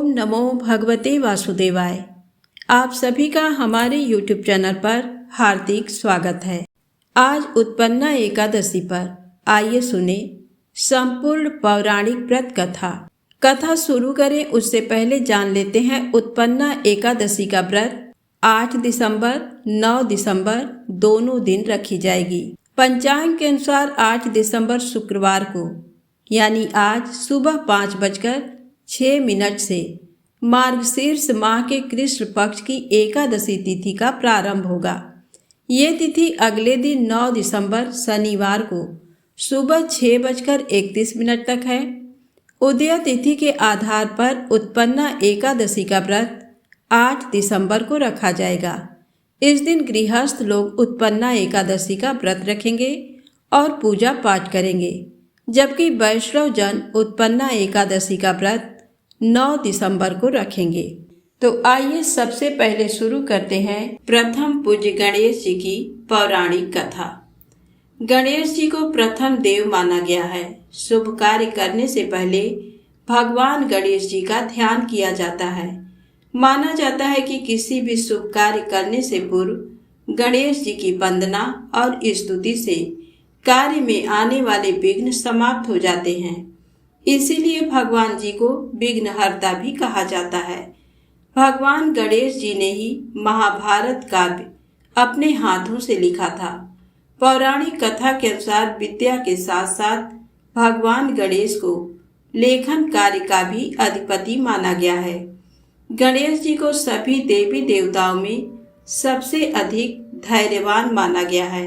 ओम नमो भगवते वासुदेवाय। आप सभी का हमारे YouTube चैनल पर हार्दिक स्वागत है। आज उत्पन्ना एकादशी पर आइए सुने संपूर्ण पौराणिक व्रत कथा शुरू करें उससे पहले जान लेते हैं उत्पन्ना एकादशी का व्रत 8 दिसंबर 9 दिसंबर दोनों दिन रखी जाएगी। पंचांग के अनुसार 8 दिसंबर शुक्रवार को यानी आज सुबह 5:06 से मार्गशीर्ष माह के कृष्ण पक्ष की एकादशी तिथि का प्रारंभ होगा। ये तिथि अगले दिन 9 दिसंबर शनिवार को सुबह 6:31 तक है। उदय तिथि के आधार पर उत्पन्ना एकादशी का व्रत 8 दिसंबर को रखा जाएगा। इस दिन गृहस्थ लोग उत्पन्ना एकादशी का व्रत रखेंगे और पूजा पाठ करेंगे, जबकि वैष्णव जन उत्पन्ना एकादशी का व्रत 9 दिसंबर को रखेंगे। तो आइए सबसे पहले शुरू करते हैं प्रथम पूज्य गणेश जी की पौराणिक कथा। गणेश जी को प्रथम देव माना गया है। शुभ कार्य करने से पहले भगवान गणेश जी का ध्यान किया जाता है। माना जाता है कि किसी भी शुभ कार्य करने से पूर्व गणेश जी की वंदना और स्तुति से कार्य में आने वाले विघ्न समाप्त हो जाते हैं। इसीलिए भगवान जी को विघ्नहर्ता भी कहा जाता है। भगवान गणेश जी ने ही महाभारत काव्य अपने हाथों से लिखा था। पौराणिक कथा के अनुसार विद्या के साथ साथ भगवान गणेश को लेखन कार्य का भी अधिपति माना गया है। गणेश जी को सभी देवी देवताओं में सबसे अधिक धैर्यवान माना गया है।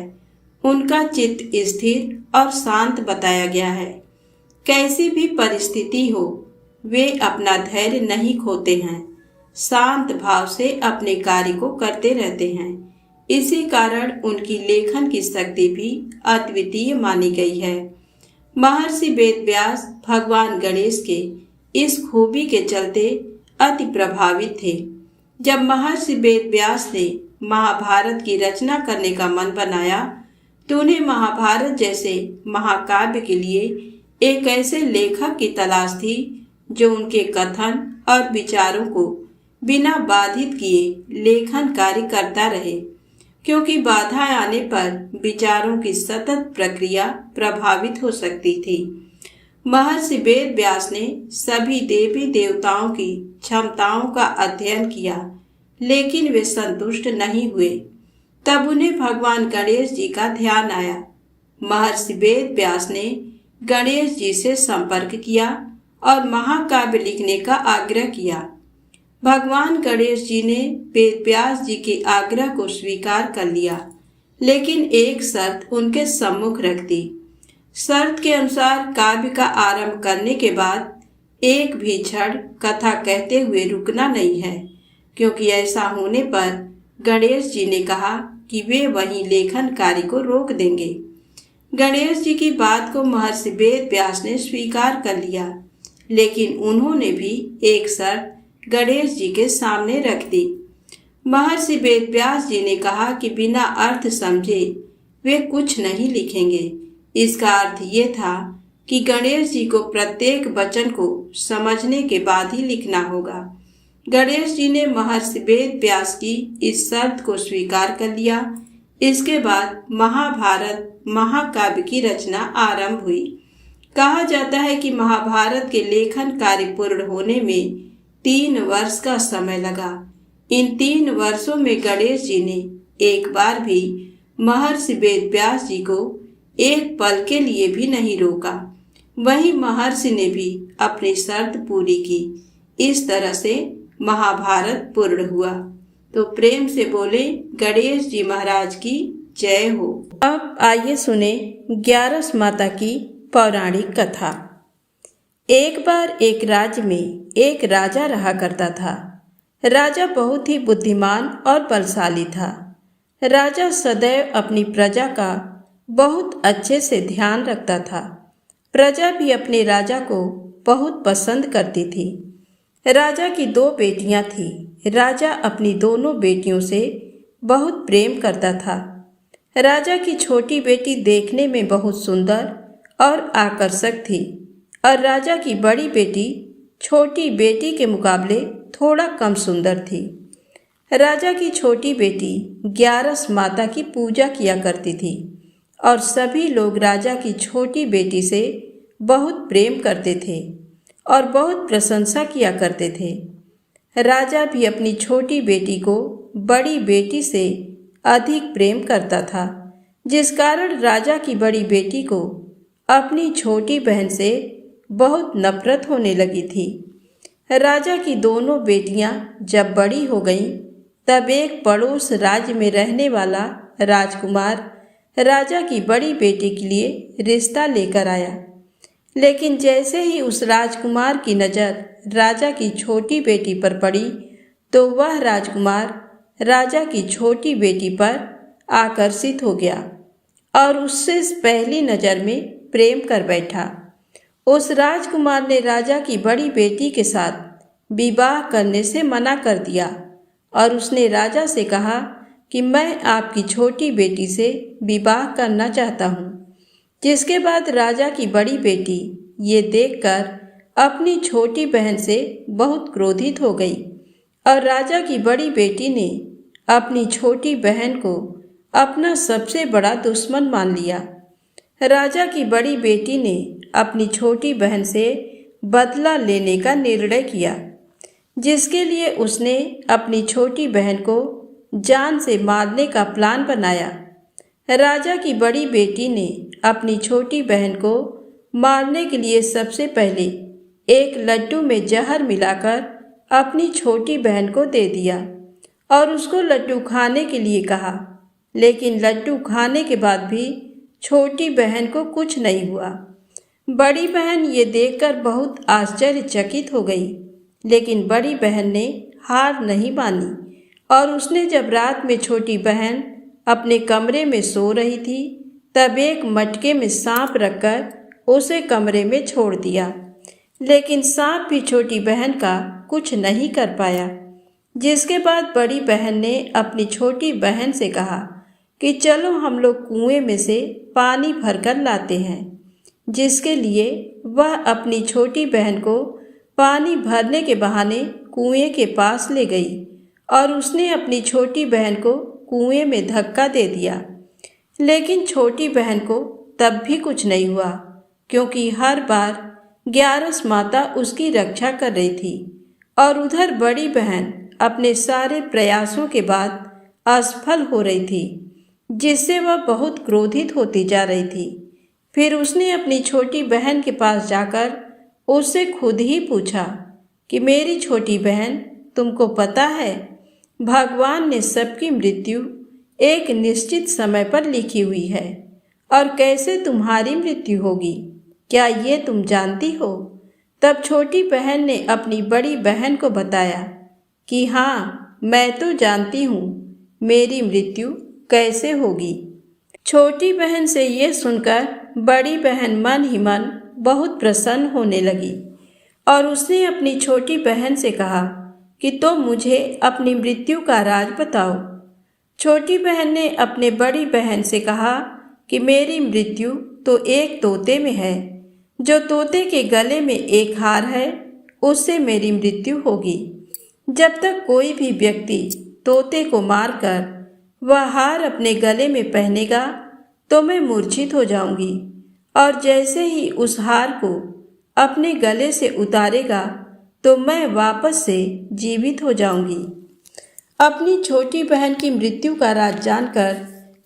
उनका चित्त स्थिर और शांत बताया गया है। कैसी भी परिस्थिति हो, वे अपना धैर्य नहीं खोते हैं। शांत भाव से अपने कार्य को करते रहते हैं। इसी कारण उनकी लेखन की शक्ति भी अद्वितीय मानी गई है। महर्षि वेदव्यास भगवान गणेश के इस खूबी के चलते अति प्रभावित थे। जब महर्षि वेदव्यास ने महाभारत की रचना करने का मन बनाया तो उन्हें महाभारत जैसे महाकाव्य के लिए एक ऐसे लेखक की तलाश थी जो उनके कथन और विचारों को बिना बाधित किए लेखन कार्य करता रहे, क्योंकि बाधाएं आने पर विचारों की सतत प्रक्रिया प्रभावित हो सकती थी। महर्षि वेदव्यास ने सभी देवी देवताओं की क्षमताओं का अध्ययन किया, लेकिन वे संतुष्ट नहीं हुए। तब उन्हें भगवान गणेश जी का ध्यान आया। महर्षि वेदव्यास ने गणेश जी से संपर्क किया और महाकाव्य लिखने का आग्रह किया। भगवान गणेश जी ने वेदव्यास जी के आग्रह को स्वीकार कर लिया, लेकिन एक शर्त उनके सम्मुख रख दी। शर्त के अनुसार काव्य का आरंभ करने के बाद एक भी क्षण कथा कहते हुए रुकना नहीं है, क्योंकि ऐसा होने पर गणेश जी ने कहा कि वे वहीं लेखन कार्य को रोक देंगे। गणेश जी की बात को महर्षि वेदव्यास ने स्वीकार कर लिया, लेकिन उन्होंने भी एक शर्त गणेश जी के सामने रख दी। महर्षि वेदव्यास जी ने कहा कि बिना अर्थ समझे वे कुछ नहीं लिखेंगे। इसका अर्थ ये था कि गणेश जी को प्रत्येक वचन को समझने के बाद ही लिखना होगा। गणेश जी ने महर्षि वेदव्यास की इस शर्त को स्वीकार कर लिया। इसके बाद महाभारत महाकाव्य की रचना आरंभ हुई। कहा जाता है कि महाभारत के लेखन कार्य पूर्ण होने में 3 वर्ष का समय लगा। इन 3 वर्षों में गणेश जी ने एक बार भी महर्षि वेदव्यास जी को एक पल के लिए भी नहीं रोका। वहीं महर्षि ने भी अपनी शर्त पूरी की। इस तरह से महाभारत पूर्ण हुआ। तो प्रेम से बोले गणेश जी महाराज की जय हो। अब आइए सुने 11 माता की पौराणिक कथा। एक बार एक राज्य में एक राजा रहा करता था। राजा बहुत ही बुद्धिमान और बलशाली था। राजा सदैव अपनी प्रजा का बहुत अच्छे से ध्यान रखता था। प्रजा भी अपने राजा को बहुत पसंद करती थी। राजा की 2 बेटियां थीं। राजा अपनी दोनों बेटियों से बहुत प्रेम करता था। राजा की छोटी बेटी देखने में बहुत सुंदर और आकर्षक थी और राजा की बड़ी बेटी छोटी बेटी के मुकाबले थोड़ा कम सुंदर थी। राजा की छोटी बेटी ग्यारस माता की पूजा किया करती थी और सभी लोग राजा की छोटी बेटी से बहुत प्रेम करते थे और बहुत प्रशंसा किया करते थे। राजा भी अपनी छोटी बेटी को बड़ी बेटी से अधिक प्रेम करता था, जिस कारण राजा की बड़ी बेटी को अपनी छोटी बहन से बहुत नफरत होने लगी थी। राजा की दोनों बेटियां जब बड़ी हो गईं, तब एक पड़ोस राज्य में रहने वाला राजकुमार राजा की बड़ी बेटी के लिए रिश्ता लेकर आया। लेकिन जैसे ही उस राजकुमार की नज़र राजा की छोटी बेटी पर पड़ी, तो वह राजकुमार राजा की छोटी बेटी पर आकर्षित हो गया और उससे पहली नज़र में प्रेम कर बैठा। उस राजकुमार ने राजा की बड़ी बेटी के साथ विवाह करने से मना कर दिया और उसने राजा से कहा कि मैं आपकी छोटी बेटी से विवाह करना चाहता हूँ। जिसके बाद राजा की बड़ी बेटी ये देखकर अपनी छोटी बहन से बहुत क्रोधित हो गई और राजा की बड़ी बेटी ने अपनी छोटी बहन को अपना सबसे बड़ा दुश्मन मान लिया। राजा की बड़ी बेटी ने अपनी छोटी बहन से बदला लेने का निर्णय किया, जिसके लिए उसने अपनी छोटी बहन को जान से मारने का प्लान बनाया। राजा की बड़ी बेटी ने अपनी छोटी बहन को मारने के लिए सबसे पहले एक लड्डू में जहर मिलाकर अपनी छोटी बहन को दे दिया और उसको लड्डू खाने के लिए कहा। लेकिन लड्डू खाने के बाद भी छोटी बहन को कुछ नहीं हुआ। बड़ी बहन ये देखकर बहुत आश्चर्यचकित हो गई, लेकिन बड़ी बहन ने हार नहीं मानी और उसने जब रात में छोटी बहन अपने कमरे में सो रही थी, तब एक मटके में सांप रखकर उसे कमरे में छोड़ दिया। लेकिन सांप भी छोटी बहन का कुछ नहीं कर पाया। जिसके बाद बड़ी बहन ने अपनी छोटी बहन से कहा कि चलो हम लोग कुएं में से पानी भरकर लाते हैं। जिसके लिए वह अपनी छोटी बहन को पानी भरने के बहाने कुएं के पास ले गई और उसने अपनी छोटी बहन को कुएं में धक्का दे दिया। लेकिन छोटी बहन को तब भी कुछ नहीं हुआ, क्योंकि हर बार ग्यारस माता उसकी रक्षा कर रही थी और उधर बड़ी बहन अपने सारे प्रयासों के बाद असफल हो रही थी, जिससे वह बहुत क्रोधित होती जा रही थी। फिर उसने अपनी छोटी बहन के पास जाकर उससे खुद ही पूछा कि मेरी छोटी बहन, तुमको पता है भगवान ने सबकी मृत्यु एक निश्चित समय पर लिखी हुई है और कैसे तुम्हारी मृत्यु होगी, क्या ये तुम जानती हो? तब छोटी बहन ने अपनी बड़ी बहन को बताया कि हाँ, मैं तो जानती हूँ मेरी मृत्यु कैसे होगी। छोटी बहन से ये सुनकर बड़ी बहन मन ही मन बहुत प्रसन्न होने लगी और उसने अपनी छोटी बहन से कहा कि तो मुझे अपनी मृत्यु का राज बताओ। छोटी बहन ने अपने बड़ी बहन से कहा कि मेरी मृत्यु तो एक तोते में है, जो तोते के गले में एक हार है, उससे मेरी मृत्यु होगी। जब तक कोई भी व्यक्ति तोते को मारकर वह हार अपने गले में पहनेगा तो मैं मूर्छित हो जाऊंगी, और जैसे ही उस हार को अपने गले से उतारेगा तो मैं वापस से जीवित हो जाऊंगी। अपनी छोटी बहन की मृत्यु का राज जानकर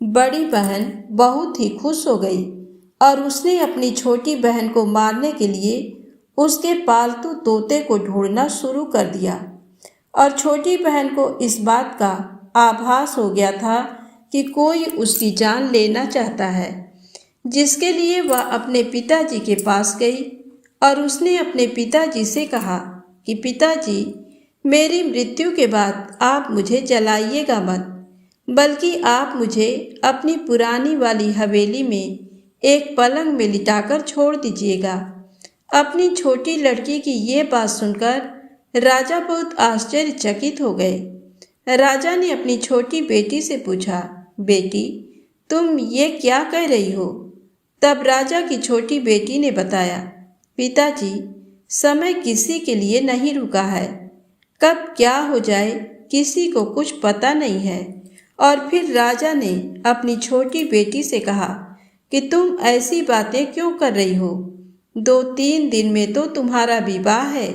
बड़ी बहन बहुत ही खुश हो गई और उसने अपनी छोटी बहन को मारने के लिए उसके पालतू तोते को ढूंढना शुरू कर दिया। और छोटी बहन को इस बात का आभास हो गया था कि कोई उसकी जान लेना चाहता है, जिसके लिए वह अपने पिताजी के पास गई और उसने अपने पिताजी से कहा कि पिताजी, मेरी मृत्यु के बाद आप मुझे जलाइएगा मत, बल्कि आप मुझे अपनी पुरानी वाली हवेली में एक पलंग में लिटाकर छोड़ दीजिएगा। अपनी छोटी लड़की की ये बात सुनकर राजा बहुत आश्चर्यचकित हो गए। राजा ने अपनी छोटी बेटी से पूछा, बेटी, तुम ये क्या कह रही हो? तब राजा की छोटी बेटी ने बताया, पिताजी, समय किसी के लिए नहीं रुका है, कब क्या हो जाए किसी को कुछ पता नहीं है। और फिर राजा ने अपनी छोटी बेटी से कहा कि तुम ऐसी बातें क्यों कर रही हो, 2-3 दिन में तो तुम्हारा विवाह है।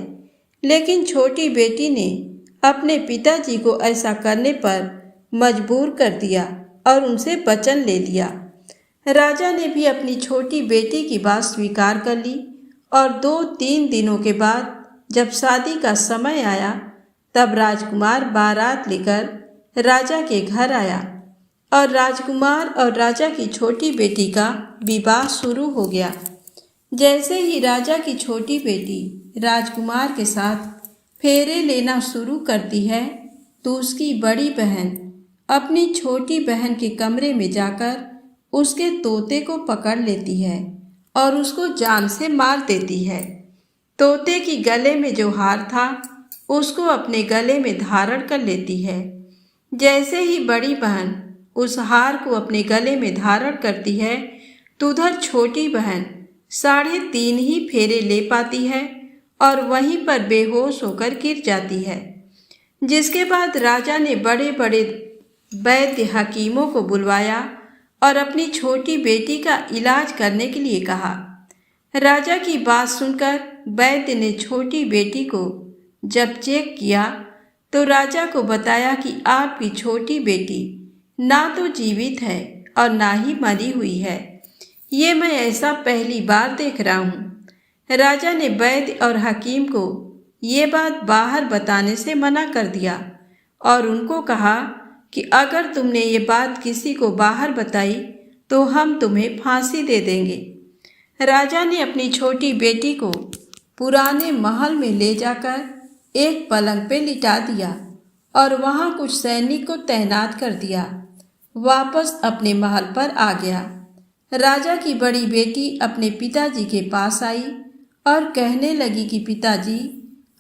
लेकिन छोटी बेटी ने अपने पिताजी को ऐसा करने पर मजबूर कर दिया और उनसे वचन ले लिया। राजा ने भी अपनी छोटी बेटी की बात स्वीकार कर ली और 2-3 दिनों के बाद जब शादी का समय आया तब राजकुमार बारात लेकर राजा के घर आया और राजकुमार और राजा की छोटी बेटी का विवाह शुरू हो गया। जैसे ही राजा की छोटी बेटी राजकुमार के साथ फेरे लेना शुरू करती है तो उसकी बड़ी बहन अपनी छोटी बहन के कमरे में जाकर उसके तोते को पकड़ लेती है और उसको जान से मार देती है। तोते की गले में जो हार था उसको अपने गले में धारण कर लेती है। जैसे ही बड़ी बहन उस हार को अपने गले में धारण करती है तो उधर छोटी बहन 3.5 ही फेरे ले पाती है और वहीं पर बेहोश होकर गिर जाती है। जिसके बाद राजा ने बड़े बड़े वैद्य हकीमों को बुलवाया और अपनी छोटी बेटी का इलाज करने के लिए कहा। राजा की बात सुनकर वैद्य ने छोटी बेटी को जब चेक किया तो राजा को बताया कि आपकी छोटी बेटी ना तो जीवित है और ना ही मरी हुई है। ये मैं ऐसा पहली बार देख रहा हूँ। राजा ने वैद्य और हकीम को ये बात बाहर बताने से मना कर दिया और उनको कहा कि अगर तुमने ये बात किसी को बाहर बताई तो हम तुम्हें फांसी दे देंगे। राजा ने अपनी छोटी बेटी को पुराने महल में ले जाकर एक पलंग पे लिटा दिया और वहाँ कुछ सैनिक को तैनात कर दिया। वापस अपने महल पर आ गया। राजा की बड़ी बेटी अपने पिताजी के पास आई और कहने लगी कि पिताजी,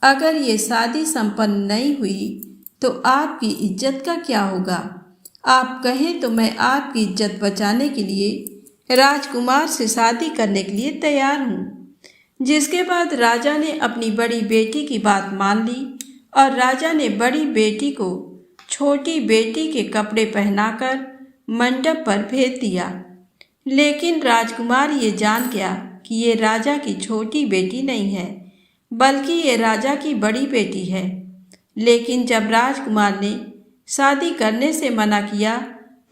अगर ये शादी संपन्न नहीं हुई तो आपकी इज्जत का क्या होगा? आप कहें तो मैं आपकी इज्जत बचाने के लिए राजकुमार से शादी करने के लिए तैयार हूँ। जिसके बाद राजा ने अपनी बड़ी बेटी की बात मान ली और राजा ने बड़ी बेटी को छोटी बेटी के कपड़े पहनाकर मंडप पर भेज दिया। लेकिन राजकुमार ये जान गया कि ये राजा की छोटी बेटी नहीं है, बल्कि ये राजा की बड़ी बेटी है। लेकिन जब राजकुमार ने शादी करने से मना किया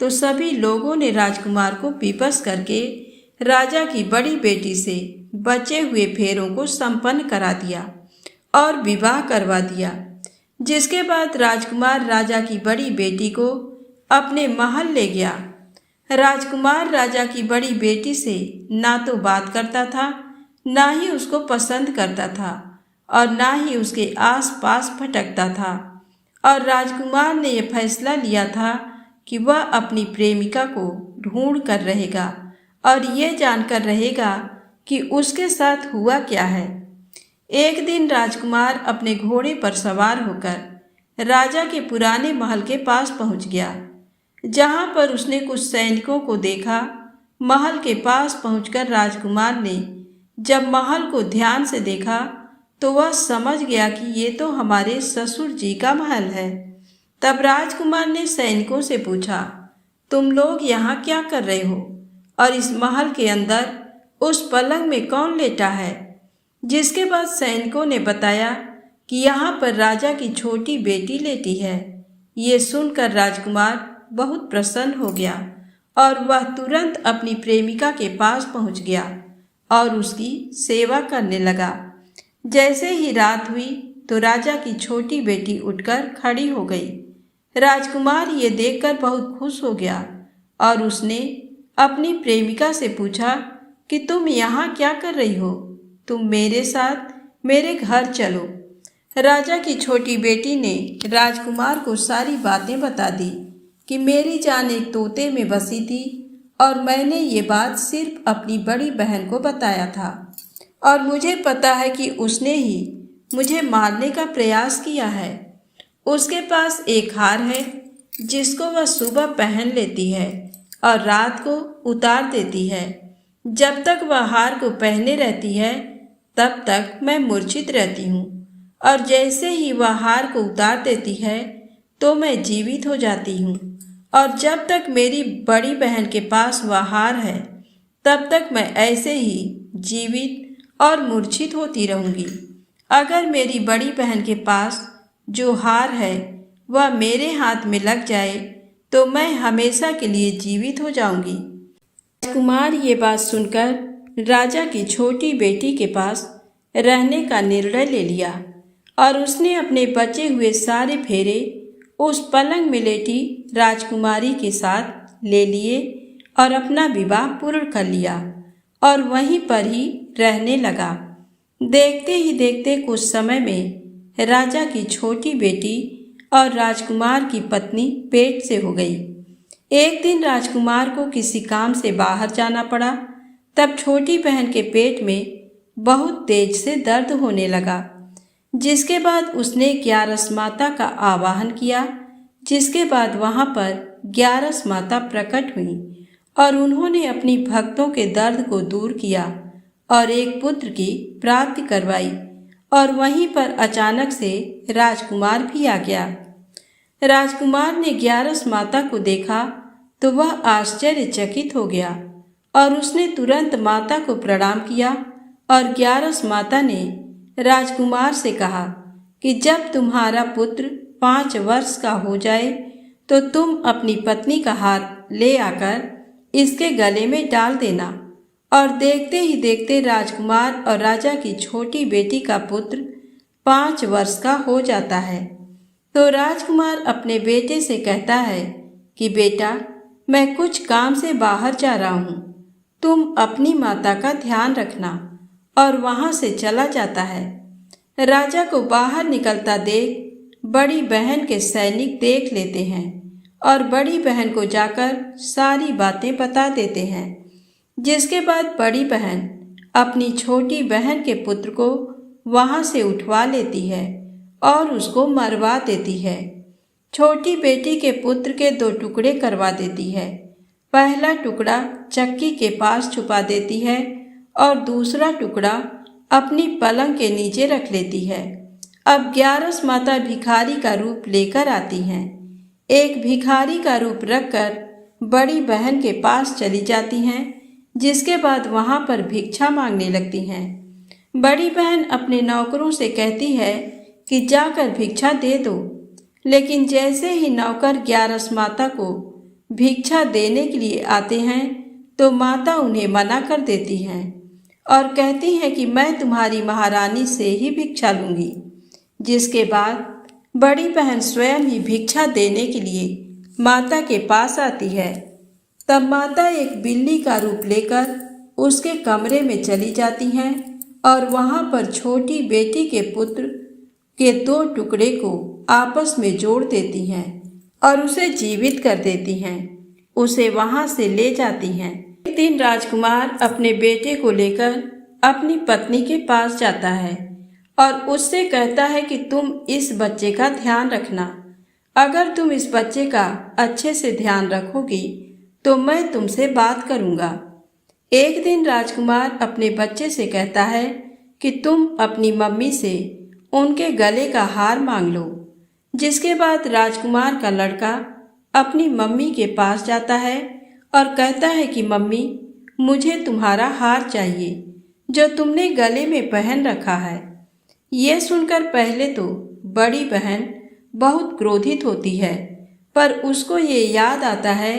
तो सभी लोगों ने राजकुमार को विवश करके राजा की बड़ी बेटी से बचे हुए फेरों को संपन्न करा दिया और विवाह करवा दिया। जिसके बाद राजकुमार राजा की बड़ी बेटी को अपने महल ले गया। राजकुमार राजा की बड़ी बेटी से ना तो बात करता था, ना ही उसको पसंद करता था और ना ही उसके आसपास भटकता था। और राजकुमार ने यह फैसला लिया था कि वह अपनी प्रेमिका को ढूंढ कर रहेगा और ये जानकर रहेगा कि उसके साथ हुआ क्या है। एक दिन राजकुमार अपने घोड़े पर सवार होकर राजा के पुराने महल के पास पहुंच गया, जहां पर उसने कुछ सैनिकों को देखा। महल के पास पहुंचकर राजकुमार ने जब महल को ध्यान से देखा तो वह समझ गया कि ये तो हमारे ससुर जी का महल है। तब राजकुमार ने सैनिकों से पूछा, तुम लोग यहाँ क्या कर रहे हो और इस महल के अंदर उस पलंग में कौन लेटा है? जिसके बाद सैनिकों ने बताया कि यहाँ पर राजा की छोटी बेटी लेटी है। ये सुनकर राजकुमार बहुत प्रसन्न हो गया और वह तुरंत अपनी प्रेमिका के पास पहुँच गया और उसकी सेवा करने लगा। जैसे ही रात हुई तो राजा की छोटी बेटी उठकर खड़ी हो गई। राजकुमार ये देखकर बहुत खुश हो गया और उसने अपनी प्रेमिका से पूछा कि तुम यहाँ क्या कर रही हो? तुम मेरे साथ मेरे घर चलो। राजा की छोटी बेटी ने राजकुमार को सारी बातें बता दी कि मेरी जान एक तोते में बसी थी और मैंने ये बात सिर्फ अपनी बड़ी बहन को बताया था और मुझे पता है कि उसने ही मुझे मारने का प्रयास किया है। उसके पास एक हार है जिसको वह सुबह पहन लेती है और रात को उतार देती है। जब तक वह हार को पहने रहती है तब तक मैं मूर्छित रहती हूँ और जैसे ही वह हार को उतार देती है तो मैं जीवित हो जाती हूँ। और जब तक मेरी बड़ी बहन के पास वह हार है तब तक मैं ऐसे ही जीवित और मूर्छित होती रहूँगी। अगर मेरी बड़ी बहन के पास जो हार है वह मेरे हाथ में लग जाए तो मैं हमेशा के लिए जीवित हो जाऊंगी। राजकुमार ये बात सुनकर राजा की छोटी बेटी के पास रहने का निर्णय ले लिया और उसने अपने बचे हुए सारे फेरे उस पलंग में लेटी राजकुमारी के साथ ले लिए और अपना विवाह पूर्ण कर लिया और वहीं पर ही रहने लगा। देखते ही देखते कुछ समय में राजा की छोटी बेटी और राजकुमार की पत्नी पेट से हो गई। एक दिन राजकुमार को किसी काम से बाहर जाना पड़ा। तब छोटी बहन के पेट में बहुत तेज से दर्द होने लगा, जिसके बाद उसने ग्यारस माता का आवाहन किया। जिसके बाद वहां पर ग्यारस माता प्रकट हुई और उन्होंने अपनी भक्तों के दर्द को दूर किया और एक पुत्र की प्राप्ति करवाई। और वहीं पर अचानक से राजकुमार भी आ गया। राजकुमार ने ग्यारस माता को देखा तो वह आश्चर्यचकित हो गया और उसने तुरंत माता को प्रणाम किया। और ग्यारस माता ने राजकुमार से कहा कि जब तुम्हारा पुत्र 5 वर्ष का हो जाए तो तुम अपनी पत्नी का हार ले आकर इसके गले में डाल देना। और देखते ही देखते राजकुमार और राजा की छोटी बेटी का पुत्र 5 वर्ष का हो जाता है। तो राजकुमार अपने बेटे से कहता है कि बेटा, मैं कुछ काम से बाहर जा रहा हूँ, तुम अपनी माता का ध्यान रखना। और वहाँ से चला जाता है। राजा को बाहर निकलता देख बड़ी बहन के सैनिक देख लेते हैं और बड़ी बहन को जाकर सारी बातें बता देते हैं। जिसके बाद बड़ी बहन अपनी छोटी बहन के पुत्र को वहाँ से उठवा लेती है और उसको मरवा देती है। छोटी बेटी के पुत्र के 2 टुकड़े करवा देती है। पहला टुकड़ा चक्की के पास छुपा देती है और दूसरा टुकड़ा अपनी पलंग के नीचे रख लेती है। अब ग्यारस माता भिखारी का रूप लेकर आती हैं। एक भिखारी का रूप रखकर बड़ी बहन के पास चली जाती हैं, जिसके बाद वहाँ पर भिक्षा मांगने लगती हैं। बड़ी बहन अपने नौकरों से कहती है कि जाकर भिक्षा दे दो, लेकिन जैसे ही नौकर ग्यारस माता को भिक्षा देने के लिए आते हैं तो माता उन्हें मना कर देती हैं और कहती हैं कि मैं तुम्हारी महारानी से ही भिक्षा लूँगी। जिसके बाद बड़ी बहन स्वयं ही भिक्षा देने के लिए माता के पास आती है। तब माता एक बिल्ली का रूप लेकर उसके कमरे में चली जाती हैं और वहाँ पर छोटी बेटी के पुत्र के 2 टुकड़े को आपस में जोड़ देती हैं और उसे जीवित कर देती हैं। उसे वहाँ से ले जाती हैं। एक दिन राजकुमार अपने बेटे को लेकर अपनी पत्नी के पास जाता है और उससे कहता है कि तुम इस बच्चे का ध्यान रखना। अगर तुम इस बच्चे का अच्छे से ध्यान रखोगी तो मैं तुमसे बात करूँगा। एक दिन राजकुमार अपने बच्चे से कहता है कि तुम अपनी मम्मी से उनके गले का हार मांग लो। जिसके बाद राजकुमार का लड़का अपनी मम्मी के पास जाता है और कहता है कि मम्मी, मुझे तुम्हारा हार चाहिए जो तुमने गले में पहन रखा है। ये सुनकर पहले तो बड़ी बहन बहुत क्रोधित होती है, पर उसको ये याद आता है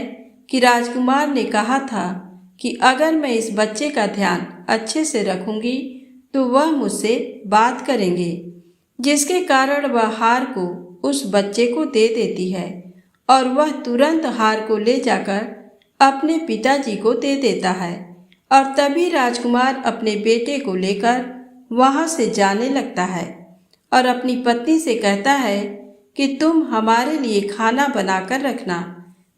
कि राजकुमार ने कहा था कि अगर मैं इस बच्चे का ध्यान अच्छे से रखूंगी तो वह मुझसे बात करेंगे। जिसके कारण वह हार को उस बच्चे को दे देती है और वह तुरंत हार को ले जाकर अपने पिताजी को दे देता है। और तभी राजकुमार अपने बेटे को लेकर वहाँ से जाने लगता है और अपनी पत्नी से कहता है कि तुम हमारे लिए खाना बनाकर रखना,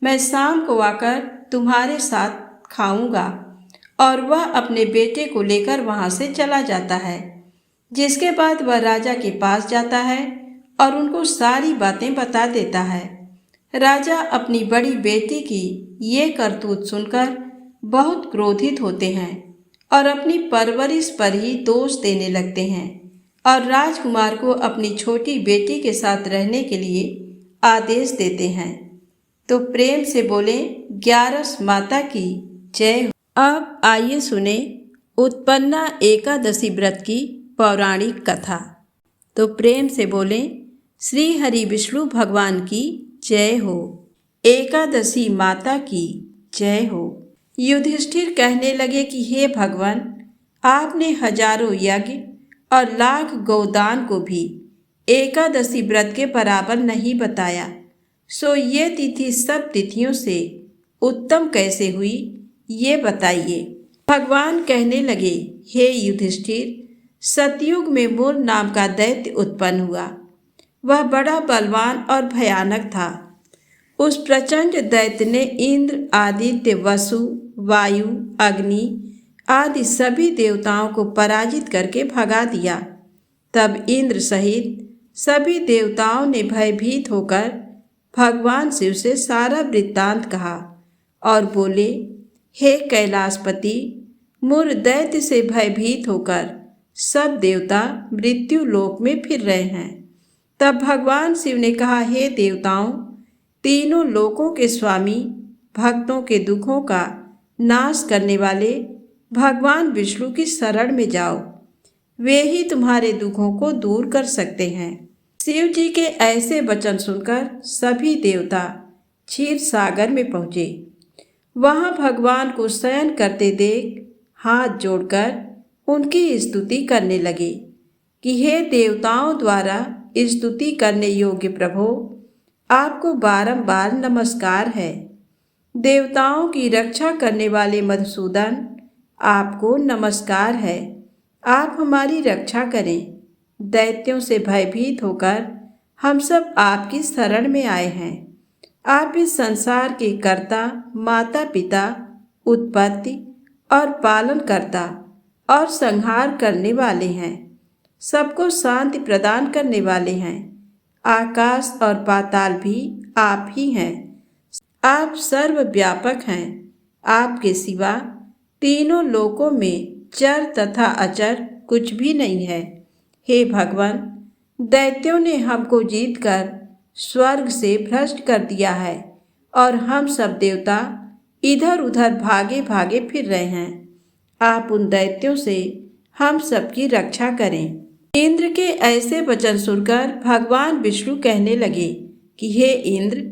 मैं शाम को आकर तुम्हारे साथ खाऊंगा। और वह अपने बेटे को लेकर वहाँ से चला जाता है। जिसके बाद वह राजा के पास जाता है और उनको सारी बातें बता देता है। राजा अपनी बड़ी बेटी की ये करतूत सुनकर बहुत क्रोधित होते हैं और अपनी परवरिश पर ही दोष देने लगते हैं और राजकुमार को अपनी छोटी बेटी के साथ रहने के लिए आदेश देते हैं। तो प्रेम से बोले 11 माता की जय हो। अब आइए सुने उत्पन्ना एकादशी व्रत की पौराणिक कथा। तो प्रेम से बोले श्री हरि विष्णु भगवान की जय हो, एकादशी माता की जय हो। युधिष्ठिर कहने लगे कि हे भगवान, आपने हजारों यज्ञ और लाख गोदान को भी एकादशी व्रत के बराबर नहीं बताया, सो ये तिथि सब तिथियों से उत्तम कैसे हुई, ये बताइए। भगवान कहने लगे, हे युधिष्ठिर, सतयुग में मूर नाम का दैत्य उत्पन्न हुआ। वह बड़ा बलवान और भयानक था। उस प्रचंड दैत्य ने इंद्र, आदित्य, वसु, वायु, अग्नि आदि सभी देवताओं को पराजित करके भगा दिया। तब इंद्र सहित सभी देवताओं ने भयभीत होकर भगवान शिव से सारा वृत्तांत कहा और बोले, हे कैलाशपति, मूर दैत्य से भयभीत होकर सब देवता मृत्यु लोक में फिर रहे हैं। तब भगवान शिव ने कहा, हे देवताओं, तीनों लोकों के स्वामी, भक्तों के दुखों का नाश करने वाले भगवान विष्णु की शरण में जाओ, वे ही तुम्हारे दुखों को दूर कर सकते हैं। शिव जी के ऐसे वचन सुनकर सभी देवता क्षीर सागर में पहुँचे। वहाँ भगवान को शयन करते देख हाथ जोड़कर उनकी स्तुति करने लगे कि हे देवताओं द्वारा स्तुति करने योग्य प्रभु, आपको बारंबार नमस्कार है। देवताओं की रक्षा करने वाले मधुसूदन, आपको नमस्कार है। आप हमारी रक्षा करें। दैत्यों से भयभीत होकर हम सब आपकी शरण में आए हैं। आप इस संसार के कर्ता, माता पिता, उत्पत्ति और पालन करता और संहार करने वाले हैं। सबको शांति प्रदान करने वाले हैं। आकाश और पाताल भी आप ही हैं। आप सर्वव्यापक हैं। आपके सिवा तीनों लोकों में चर तथा अचर कुछ भी नहीं है। हे भगवान, दैत्यों ने हमको जीतकर स्वर्ग से भ्रष्ट कर दिया है और हम सब देवता इधर उधर भागे भागे फिर रहे हैं। आप उन दैत्यों से हम सबकी रक्षा करें। इंद्र के ऐसे वचन सुनकर भगवान विष्णु कहने लगे कि हे इंद्र,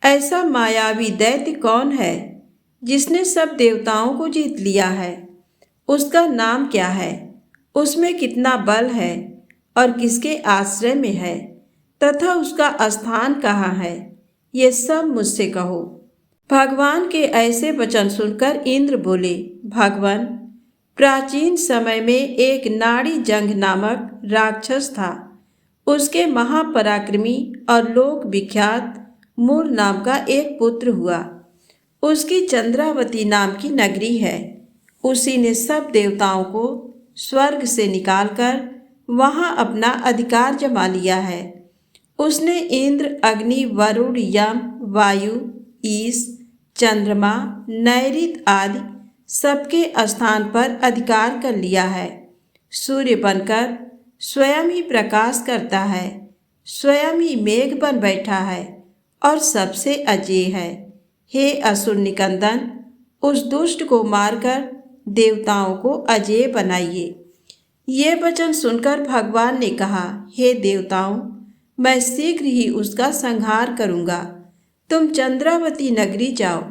ऐसा मायावी दैत्य कौन है जिसने सब देवताओं को जीत लिया है? उसका नाम क्या है? उसमें कितना बल है और किसके आश्रय में है तथा उसका स्थान कहाँ है? ये सब मुझसे कहो। भगवान के ऐसे वचन सुनकर इंद्र बोले, भगवान, प्राचीन समय में एक नाड़ी जंग नामक राक्षस था। उसके महापराक्रमी और लोक विख्यात मूर नाम का एक पुत्र हुआ। उसकी चंद्रावती नाम की नगरी है। उसी ने सब देवताओं को स्वर्ग से निकालकर वहां अपना अधिकार जमा लिया है। उसने इंद्र, अग्नि, वरुण, यम, वायु, ईश, चंद्रमा, नैऋत आदि सबके स्थान पर अधिकार कर लिया है। सूर्य बनकर स्वयं ही प्रकाश करता है, स्वयं ही मेघ बन बैठा है और सबसे अजेय है। हे असुर निकंदन, उस दुष्ट को मारकर देवताओं को अजेय बनाइए। ये वचन सुनकर भगवान ने कहा, हे देवताओं, मैं शीघ्र ही उसका संहार करूँगा। तुम चंद्रावती नगरी जाओ।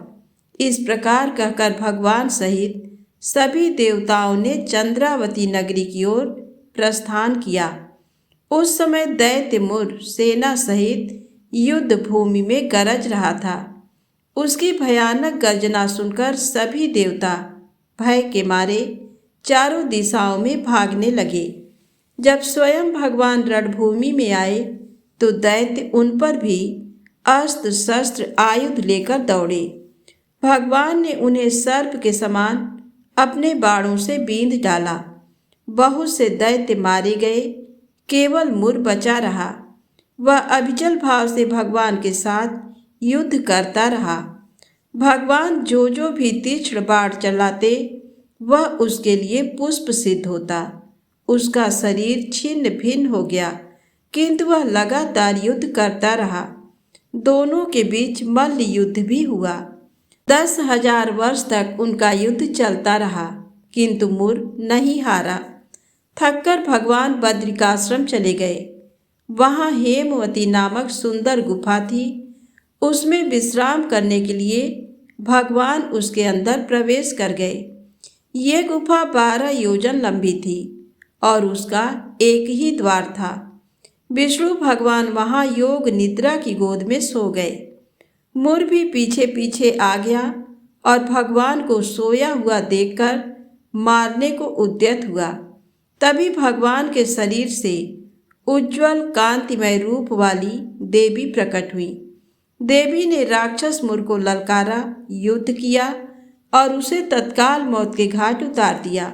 इस प्रकार कहकर भगवान सहित सभी देवताओं ने चंद्रावती नगरी की ओर प्रस्थान किया। उस समय दैत्य मूर सेना सहित युद्ध भूमि में गरज रहा था। उसकी भयानक गर्जना सुनकर सभी देवता भय के मारे चारों दिशाओं में भागने लगे। जब स्वयं भगवान रणभूमि में आए तो दैत्य उन पर भी अस्त्र शस्त्र आयुध लेकर दौड़े। भगवान ने उन्हें सर्प के समान अपने बाणों से बींध डाला। बहुत से दैत्य मारे गए, केवल मूर बचा रहा। वह अविचल भाव से भगवान के साथ युद्ध करता रहा। भगवान जो भी तीक्ष्ण बाण चलाते वह उसके लिए पुष्प सिद्ध होता। उसका शरीर छिन्न भिन्न हो गया, किंतु वह लगातार युद्ध करता रहा। दोनों के बीच मल्ल युद्ध भी हुआ। 10,000 वर्ष तक उनका युद्ध चलता रहा, किंतु मुर नहीं हारा। थककर भगवान बद्रिकाश्रम चले गए। वहां हेमवती नामक सुंदर गुफा थी। उसमें विश्राम करने के लिए भगवान उसके अंदर प्रवेश कर गए। ये गुफा 12 योजन लंबी थी और उसका एक ही द्वार था। विष्णु भगवान वहां योग निद्रा की गोद में सो गए। मुर भी पीछे पीछे आ गया और भगवान को सोया हुआ देखकर मारने को उद्यत हुआ। तभी भगवान के शरीर से उज्ज्वल कांतिमय रूप वाली देवी प्रकट हुई। देवी ने राक्षस मुर को ललकारा, युद्ध किया और उसे तत्काल मौत के घाट उतार दिया।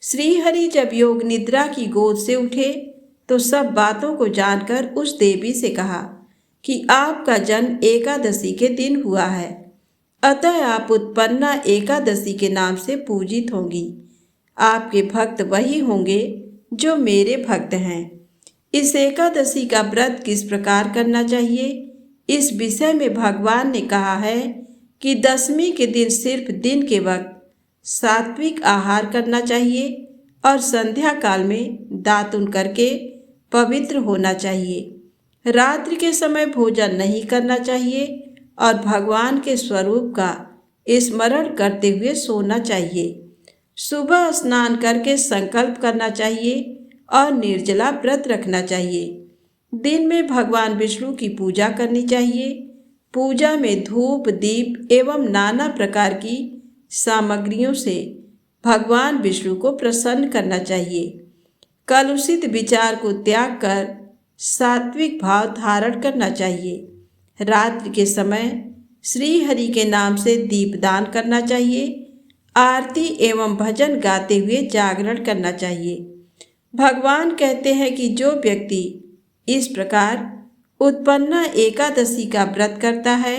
श्रीहरि जब योग निद्रा की गोद से उठे तो सब बातों को जानकर उस देवी से कहा कि आपका जन्म एकादशी के दिन हुआ है, अतः आप उत्पन्ना एकादशी के नाम से पूजित होंगी। आपके भक्त वही होंगे जो मेरे भक्त हैं। इस एकादशी का व्रत किस प्रकार करना चाहिए, इस विषय में भगवान ने कहा है कि 10वीं के दिन सिर्फ दिन के वक्त सात्विक आहार करना चाहिए और संध्या काल में दातुन करके पवित्र होना चाहिए। रात्रि के समय भोजन नहीं करना चाहिए और भगवान के स्वरूप का स्मरण करते हुए सोना चाहिए। सुबह स्नान करके संकल्प करना चाहिए और निर्जला व्रत रखना चाहिए। दिन में भगवान विष्णु की पूजा करनी चाहिए। पूजा में धूप, दीप एवं नाना प्रकार की सामग्रियों से भगवान विष्णु को प्रसन्न करना चाहिए। कलुषित विचार को त्याग कर सात्विक भाव धारण करना चाहिए। रात्रि के समय श्री हरि के नाम से दीपदान करना चाहिए। आरती एवं भजन गाते हुए जागरण करना चाहिए। भगवान कहते हैं कि जो व्यक्ति इस प्रकार उत्पन्ना एकादशी का व्रत करता है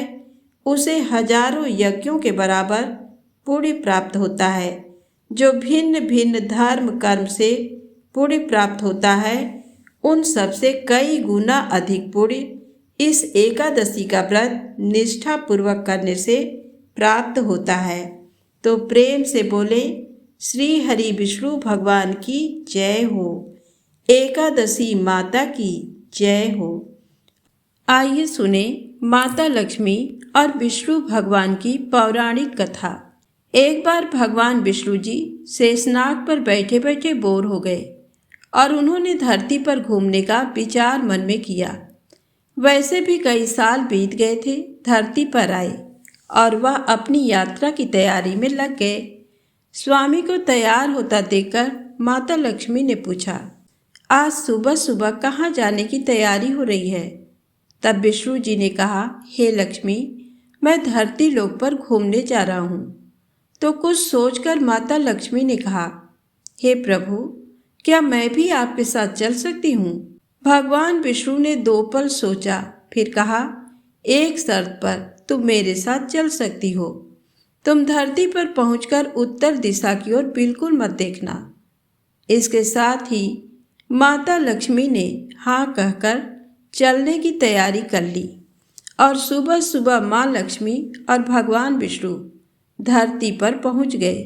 उसे हजारों यज्ञों के बराबर पुण्य प्राप्त होता है। जो भिन्न भिन्न धर्म कर्म से पुण्य प्राप्त होता है उन सबसे कई गुना अधिक पुण्य इस एकादशी का व्रत निष्ठा पूर्वक करने से प्राप्त होता है। तो प्रेम से बोले श्री हरि विष्णु भगवान की जय हो। एकादशी माता की जय हो। आइए सुने माता लक्ष्मी और विष्णु भगवान की पौराणिक कथा। एक बार भगवान विष्णु जी शेषनाग पर बैठे बैठे बोर हो गए और उन्होंने धरती पर घूमने का विचार मन में किया। वैसे भी कई साल बीत गए थे। धरती पर आए और वह अपनी यात्रा की तैयारी में लग गए। स्वामी को तैयार होता देखकर माता लक्ष्मी ने पूछा, आज सुबह सुबह कहाँ जाने की तैयारी हो रही है? तब विष्णु जी ने कहा, हे लक्ष्मी, मैं धरती लोक पर घूमने जा रहा हूँ। तो कुछ सोचकर माता लक्ष्मी ने कहा, हे प्रभु, क्या मैं भी आपके साथ चल सकती हूँ? भगवान विष्णु ने 2 पल सोचा, फिर कहा, एक शर्त पर तुम मेरे साथ चल सकती हो। तुम धरती पर पहुंचकर उत्तर दिशा की ओर बिल्कुल मत देखना। इसके साथ ही माता लक्ष्मी ने हाँ कहकर चलने की तैयारी कर ली और सुबह सुबह माँ लक्ष्मी और भगवान विष्णु धरती पर पहुंच गए।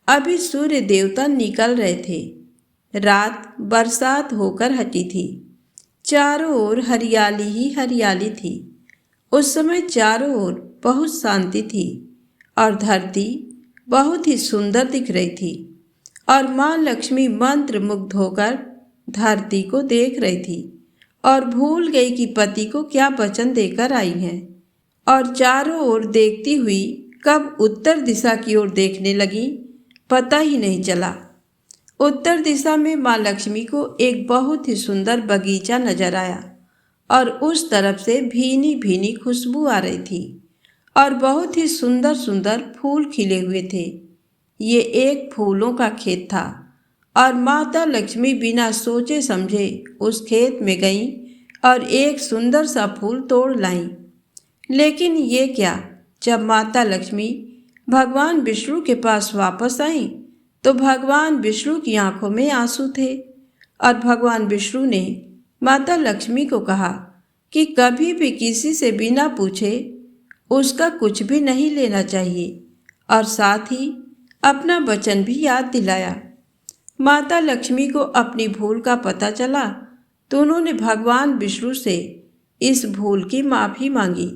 अभी सूर्य देवता निकल रहे थे। रात बरसात होकर हटी थी। चारों ओर हरियाली ही हरियाली थी। उस समय चारों ओर बहुत शांति थी और धरती बहुत ही सुंदर दिख रही थी और माँ लक्ष्मी मंत्र मुग्ध होकर धरती को देख रही थी और भूल गई कि पति को क्या वचन देकर आई हैं और चारों ओर देखती हुई कब उत्तर दिशा की ओर देखने लगी पता ही नहीं चला। उत्तर दिशा में माँ लक्ष्मी को एक बहुत ही सुंदर बगीचा नजर आया और उस तरफ से भीनी भीनी खुशबू आ रही थी और बहुत ही सुंदर सुंदर फूल खिले हुए थे। ये एक फूलों का खेत था और माता लक्ष्मी बिना सोचे समझे उस खेत में गईं और एक सुंदर सा फूल तोड़ लाईं। लेकिन ये क्या, जब माता लक्ष्मी भगवान विष्णु के पास वापस आई तो भगवान विष्णु की आंखों में आंसू थे और भगवान विष्णु ने माता लक्ष्मी को कहा कि कभी भी किसी से बिना पूछे उसका कुछ भी नहीं लेना चाहिए और साथ ही अपना वचन भी याद दिलाया। माता लक्ष्मी को अपनी भूल का पता चला तो उन्होंने भगवान विष्णु से इस भूल की माफ़ी मांगी।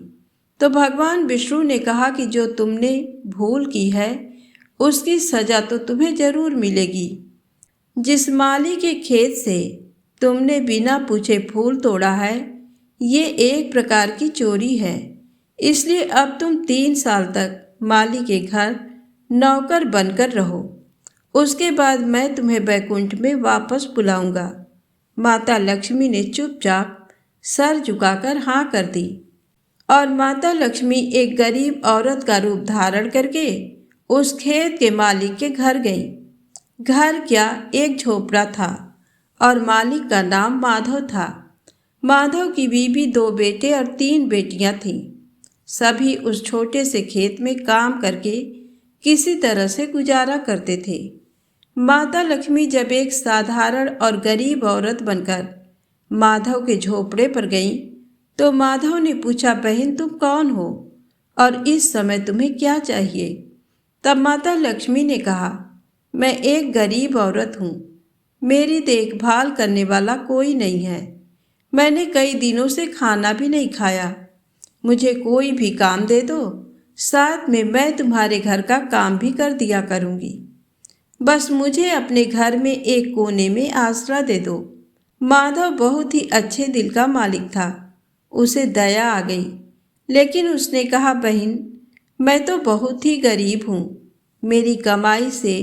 तो भगवान विष्णु ने कहा कि जो तुमने भूल की है उसकी सज़ा तो तुम्हें ज़रूर मिलेगी। जिस माली के खेत से तुमने बिना पूछे फूल तोड़ा है ये एक प्रकार की चोरी है, इसलिए अब तुम 3 साल तक माली के घर नौकर बनकर रहो। उसके बाद मैं तुम्हें वैकुंठ में वापस बुलाऊंगा। माता लक्ष्मी ने चुपचाप सर झुकाकर हाँ कर दी और माता लक्ष्मी एक गरीब औरत का रूप धारण करके उस खेत के मालिक के घर गई। घर क्या, एक झोपड़ा था और मालिक का नाम माधव था। माधव की बीवी 2 बेटे और 3 बेटियां थीं। सभी उस छोटे से खेत में काम करके किसी तरह से गुजारा करते थे। माता लक्ष्मी जब एक साधारण और गरीब औरत बनकर माधव के झोपड़े पर गईं, तो माधव ने पूछा, बहन तुम कौन हो और इस समय तुम्हें क्या चाहिए? तब माता लक्ष्मी ने कहा, मैं एक गरीब औरत हूँ, मेरी देखभाल करने वाला कोई नहीं है। मैंने कई दिनों से खाना भी नहीं खाया। मुझे कोई भी काम दे दो, साथ में मैं तुम्हारे घर का काम भी कर दिया करूँगी। बस मुझे अपने घर में एक कोने में आसरा दे दो। माधव बहुत ही अच्छे दिल का मालिक था। उसे दया आ गई, लेकिन उसने कहा, बहन मैं तो बहुत ही गरीब हूँ। मेरी कमाई से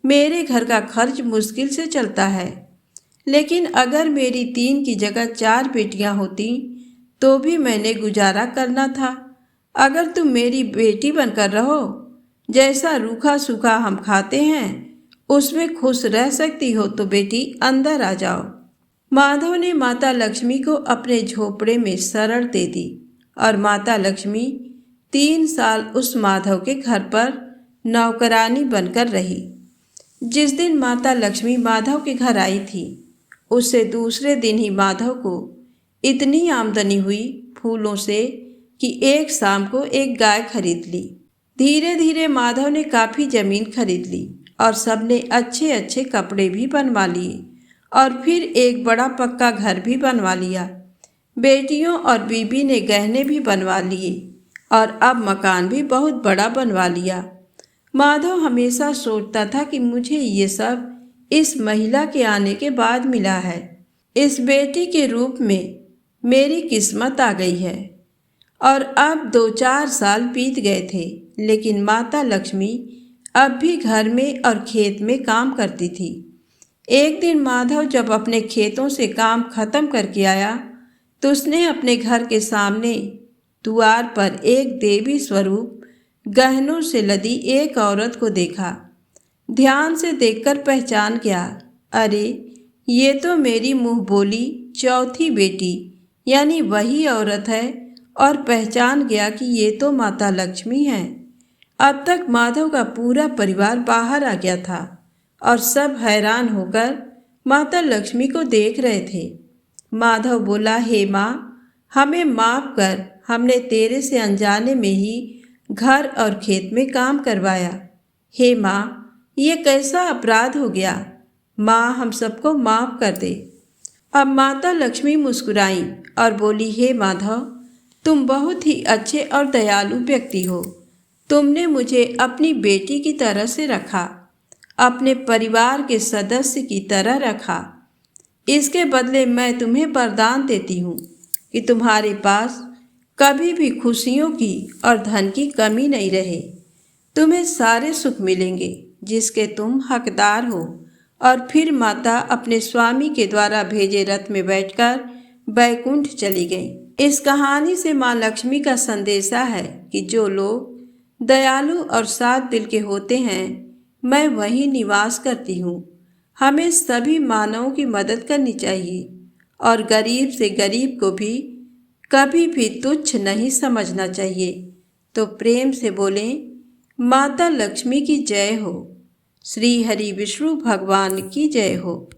मेरे घर का खर्च मुश्किल से चलता है, लेकिन अगर मेरी 3 की जगह 4 बेटियाँ होती तो भी मैंने गुजारा करना था। अगर तुम मेरी बेटी बनकर रहो, जैसा रूखा सूखा हम खाते हैं उसमें खुश रह सकती हो तो बेटी अंदर आ जाओ। माधव ने माता लक्ष्मी को अपने झोपड़े में शरण दे दी और माता लक्ष्मी 3 साल उस माधव के घर पर नौकरानी बनकर रही। जिस दिन माता लक्ष्मी माधव के घर आई थी, उससे दूसरे दिन ही माधव को इतनी आमदनी हुई फूलों से कि एक शाम को एक गाय खरीद ली। धीरे धीरे माधव ने काफ़ी ज़मीन खरीद ली और सबने अच्छे अच्छे कपड़े भी बनवा लिए और फिर एक बड़ा पक्का घर भी बनवा लिया। बेटियों और बीबी ने गहने भी बनवा लिए और अब मकान भी बहुत बड़ा बनवा लिया। माधव हमेशा सोचता था कि मुझे ये सब इस महिला के आने के बाद मिला है। इस बेटी के रूप में मेरी किस्मत आ गई है। और अब 2-4 साल बीत गए थे, लेकिन माता लक्ष्मी अब भी घर में और खेत में काम करती थी। एक दिन माधव जब अपने खेतों से काम खत्म करके आया तो उसने अपने घर के सामने द्वार पर एक देवी स्वरूप गहनों से लदी एक औरत को देखा। ध्यान से देखकर पहचान गया, अरे ये तो मेरी मुँह बोली चौथी बेटी यानी वही औरत है, और पहचान गया कि ये तो माता लक्ष्मी है। अब तक माधव का पूरा परिवार बाहर आ गया था और सब हैरान होकर माता लक्ष्मी को देख रहे थे। माधव बोला, हे माँ, हमें माफ़ कर, हमने तेरे से अनजाने में ही घर और खेत में काम करवाया। हे माँ, ये कैसा अपराध हो गया? माँ, हम सबको माफ़ कर दे। अब माता लक्ष्मी मुस्कुराई और बोली, हे माधव, तुम बहुत ही अच्छे और दयालु व्यक्ति हो। तुमने मुझे अपनी बेटी की तरह से रखा, अपने परिवार के सदस्य की तरह रखा। इसके बदले मैं तुम्हें वरदान देती हूँ कि तुम्हारे पास कभी भी खुशियों की और धन की कमी नहीं रहे। तुम्हें सारे सुख मिलेंगे जिसके तुम हकदार हो। और फिर माता अपने स्वामी के द्वारा भेजे रथ में बैठकर बैकुंठ चली गई। इस कहानी से माँ लक्ष्मी का संदेशा है कि जो लोग दयालु और साथ दिल के होते हैं, मैं वहीं निवास करती हूँ। हमें सभी मानवों की मदद करनी चाहिए और गरीब से गरीब को भी कभी भी तुच्छ नहीं समझना चाहिए। तो प्रेम से बोलें, माता लक्ष्मी की जय हो। श्री हरि विष्णु भगवान की जय हो।